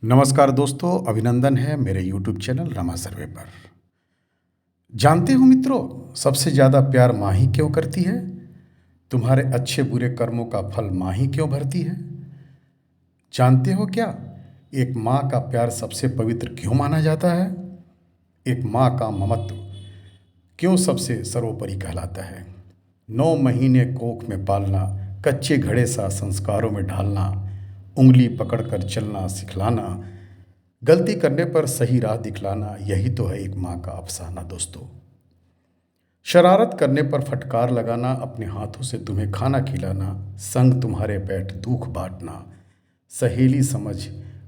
नमस्कार दोस्तों, अभिनंदन है मेरे यूट्यूब चैनल रमा सर्वे पर। जानते हो मित्रों, सबसे ज़्यादा प्यार माँ ही क्यों करती है? तुम्हारे अच्छे बुरे कर्मों का फल माँ ही क्यों भरती है? जानते हो क्या, एक माँ का प्यार सबसे पवित्र क्यों माना जाता है? एक माँ का ममत्व क्यों सबसे सर्वोपरि कहलाता है? 9 महीने कोख में पालना, कच्चे घड़े सा संस्कारों में ढालना, उंगली पकड़कर चलना सिखलाना, गलती करने पर सही राह दिखलाना, यही तो है एक माँ का अफसाना दोस्तों। शरारत करने पर फटकार लगाना, अपने हाथों से तुम्हें खाना खिलाना, संग तुम्हारे बैठ दुख बांटना, सहेली समझ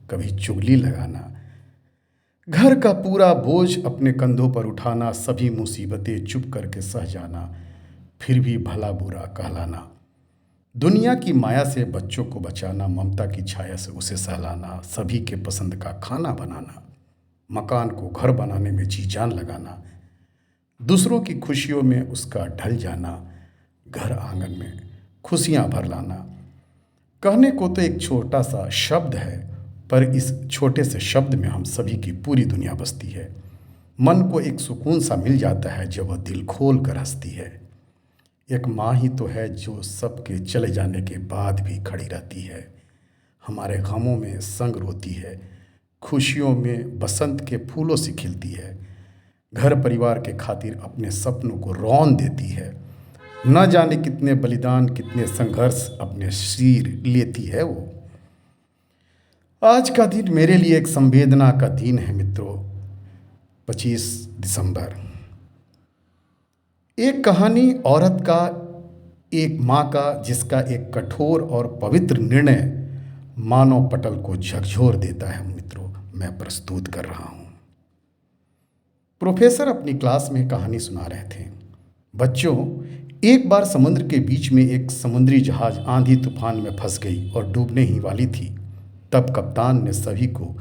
कभी चुगली लगाना, घर का पूरा बोझ अपने कंधों पर उठाना, सभी मुसीबतें चुप करके सह जाना, फिर भी भला बुरा कहलाना, दुनिया की माया से बच्चों को बचाना, ममता की छाया से उसे सहलाना, सभी के पसंद का खाना बनाना, मकान को घर बनाने में जी जान लगाना, दूसरों की खुशियों में उसका ढल जाना, घर आंगन में खुशियां भर लाना। कहने को तो एक छोटा सा शब्द है, पर इस छोटे से शब्द में हम सभी की पूरी दुनिया बसती है। मन को एक सुकून सा मिल जाता है जब वह दिल खोल कर हंसती है। एक माँ ही तो है जो सबके चले जाने के बाद भी खड़ी रहती है, हमारे गमों में संग रोती है, खुशियों में बसंत के फूलों से खिलती है, घर परिवार के खातिर अपने सपनों को रौंद देती है। न जाने कितने बलिदान, कितने संघर्ष अपने सिर लेती है वो। आज का दिन मेरे लिए एक संवेदना का दिन है मित्रों। 25 दिसंबर, एक कहानी औरत का, एक माँ का, जिसका एक कठोर और पवित्र निर्णय मानव पटल को झकझोर देता है मित्रों, मैं प्रस्तुत कर रहा हूँ। प्रोफेसर अपनी क्लास में कहानी सुना रहे थे। बच्चों, एक बार समुद्र के बीच में एक समुद्री जहाज आंधी तूफान में फंस गई और डूबने ही वाली थी। तब कप्तान ने सभी को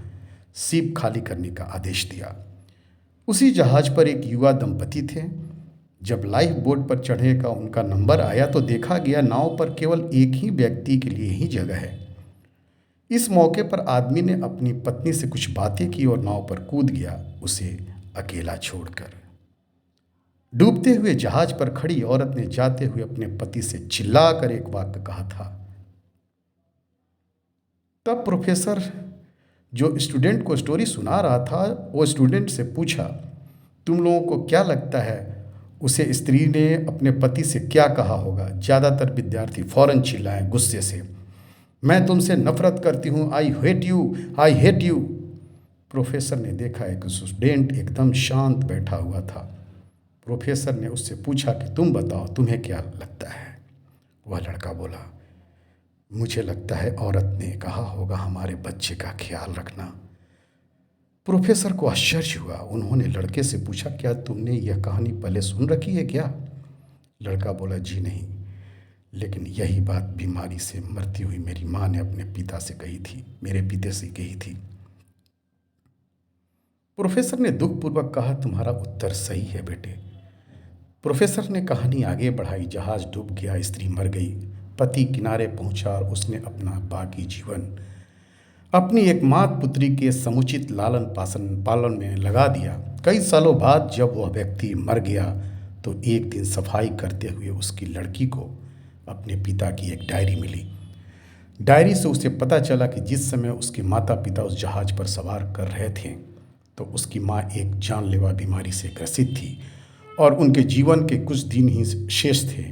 सीप खाली करने का आदेश दिया। उसी जहाज पर एक युवा दंपति थे। जब लाइफ बोट पर चढ़ने का उनका नंबर आया तो देखा गया नाव पर केवल एक ही व्यक्ति के लिए ही जगह है। इस मौके पर आदमी ने अपनी पत्नी से कुछ बातें की और नाव पर कूद गया, उसे अकेला छोड़कर। डूबते हुए जहाज पर खड़ी औरत ने जाते हुए अपने पति से चिल्लाकर एक वाक्य कहा था। तब प्रोफेसर जो स्टूडेंट को स्टोरी सुना रहा था, वो स्टूडेंट से पूछा, तुम लोगों को क्या लगता है उसे स्त्री ने अपने पति से क्या कहा होगा? ज़्यादातर विद्यार्थी फौरन चिल्लाए गुस्से से, मैं तुमसे नफरत करती हूँ, I hate you, I hate you. Professor ने देखा एक स्टूडेंट एकदम शांत बैठा हुआ था। प्रोफेसर ने उससे पूछा कि तुम बताओ, तुम्हें क्या लगता है? वह लड़का बोला, मुझे लगता है औरत ने कहा होगा हमारे बच्चे का ख्याल रखना। प्रोफेसर को आश्चर्य हुआ। उन्होंने लड़के से पूछा, क्या तुमने यह कहानी पहले सुन रखी है क्या? लड़का बोला, जी नहीं, लेकिन यही बात बीमारी से मरती हुई मेरी माँ ने अपने पिता से कही थी, मेरे पिता से कही थी। प्रोफेसर ने दुखपूर्वक कहा, तुम्हारा उत्तर सही है बेटे। प्रोफेसर ने कहानी आगे बढ़ाई। जहाज डूब गया, स्त्री मर गई, पति किनारे पहुंचा और उसने अपना बाकी जीवन अपनी एकमात्र पुत्री के समुचित लालन पालन में लगा दिया। कई सालों बाद जब वह व्यक्ति मर गया तो एक दिन सफाई करते हुए उसकी लड़की को अपने पिता की एक डायरी मिली। डायरी से उसे पता चला कि जिस समय उसके माता पिता उस जहाज पर सवार कर रहे थे तो उसकी माँ एक जानलेवा बीमारी से ग्रसित थी और उनके जीवन के कुछ दिन ही शेष थे।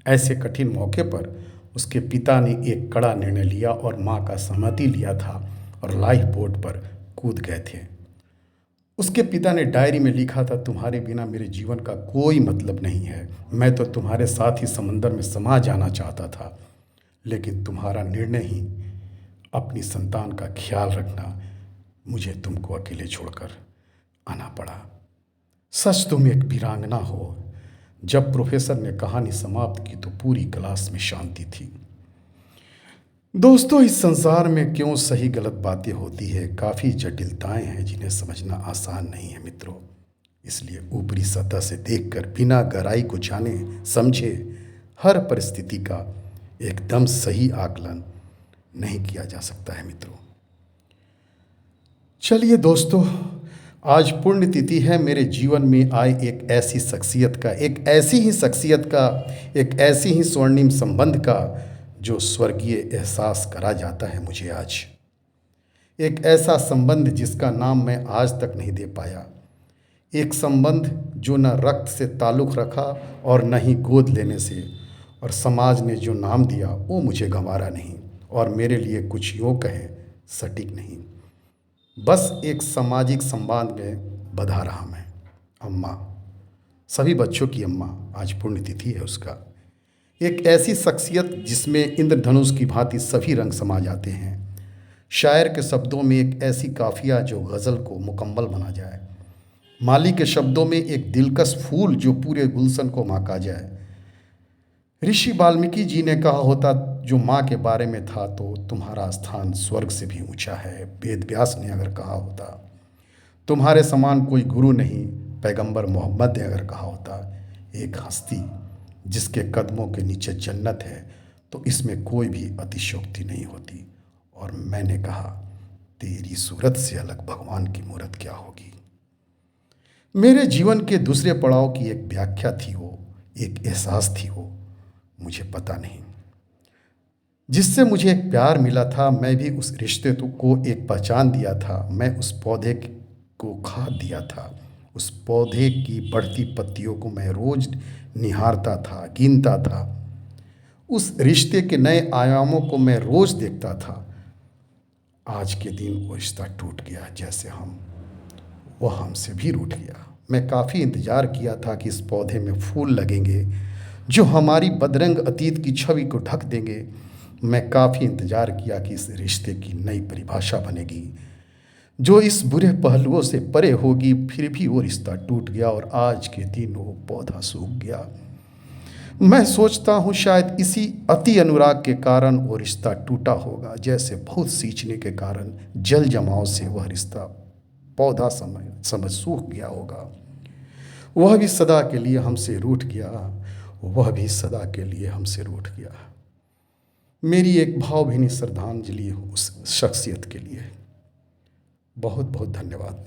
ऐसे कठिन मौके पर उसके पिता ने एक कड़ा निर्णय लिया और माँ का सहमति लिया था और लाइफ बोट पर कूद गए थे। उसके पिता ने डायरी में लिखा था, तुम्हारे बिना मेरे जीवन का कोई मतलब नहीं है, मैं तो तुम्हारे साथ ही समंदर में समा जाना चाहता था, लेकिन तुम्हारा निर्णय ही अपनी संतान का ख्याल रखना, मुझे तुमको अकेले छोड़कर आना पड़ा। सच तुम एक वीरांगना हो। जब प्रोफेसर ने कहानी समाप्त की तो पूरी क्लास में शांति थी। दोस्तों, इस संसार में क्यों सही गलत बातें होती है, काफ़ी जटिलताएं हैं जिन्हें समझना आसान नहीं है मित्रों। इसलिए ऊपरी सतह से देखकर बिना गहराई को जाने समझे हर परिस्थिति का एकदम सही आकलन नहीं किया जा सकता है मित्रों। चलिए दोस्तों, आज पुण्यतिथि है मेरे जीवन में आए एक ऐसी शख्सियत का, एक ऐसी ही शख्सियत का, एक ऐसी ही स्वर्णिम संबंध का जो स्वर्गीय एहसास करा जाता है मुझे आज। एक ऐसा संबंध जिसका नाम मैं आज तक नहीं दे पाया। एक संबंध जो न रक्त से ताल्लुक़ रखा और न ही गोद लेने से, और समाज ने जो नाम दिया वो मुझे गंवारा नहीं, और मेरे लिए कुछ यूँ कहें सटीक नहीं। बस एक सामाजिक संवाद में बधा रहा मैं। अम्मा, सभी बच्चों की अम्मा, आज पुण्यतिथि है उसका। एक ऐसी शख्सियत जिसमें इंद्रधनुष की भांति सभी रंग समा जाते हैं। शायर के शब्दों में एक ऐसी काफिया जो गज़ल को मुकम्मल बना जाए। माली के शब्दों में एक दिलकश फूल जो पूरे गुलशन को महका जाए। ऋषि वाल्मीकि जी ने कहा होता जो माँ के बारे में था तो तुम्हारा स्थान स्वर्ग से भी ऊंचा है। वेद व्यास ने अगर कहा होता तुम्हारे समान कोई गुरु नहीं। पैगंबर मोहम्मद ने अगर कहा होता एक हस्ती जिसके कदमों के नीचे जन्नत है, तो इसमें कोई भी अतिशयोक्ति नहीं होती। और मैंने कहा तेरी सूरत से अलग भगवान की मूरत क्या होगी। मेरे जीवन के दूसरे पड़ाव की एक व्याख्या थी वो, एक एहसास थी वो, मुझे पता नहीं। जिससे मुझे एक प्यार मिला था, मैं भी उस रिश्ते को एक पहचान दिया था। मैं उस पौधे को खाद दिया था। उस पौधे की बढ़ती पत्तियों को मैं रोज निहारता था, गिनता था। उस रिश्ते के नए आयामों को मैं रोज देखता था। आज के दिन वो रिश्ता टूट गया, जैसे वह हमसे भी रूठ गया। मैं काफ़ी इंतज़ार किया था कि इस पौधे में फूल लगेंगे जो हमारी बदरंग अतीत की छवि को ढक देंगे। मैं काफ़ी इंतज़ार किया कि इस रिश्ते की नई परिभाषा बनेगी जो इस बुरे पहलुओं से परे होगी। फिर भी वो रिश्ता टूट गया और आज के दिन वो पौधा सूख गया। मैं सोचता हूँ शायद इसी अति अनुराग के कारण वो रिश्ता टूटा होगा, जैसे बहुत सींचने के कारण जल जमाव से वह रिश्ता पौधा समझ सूख गया होगा। वह भी सदा के लिए हमसे रूठ गया, वह भी सदा के लिए हमसे रूठ गया। मेरी एक भावभीनी श्रद्धांजलि उस शख्सियत के लिए। बहुत बहुत धन्यवाद।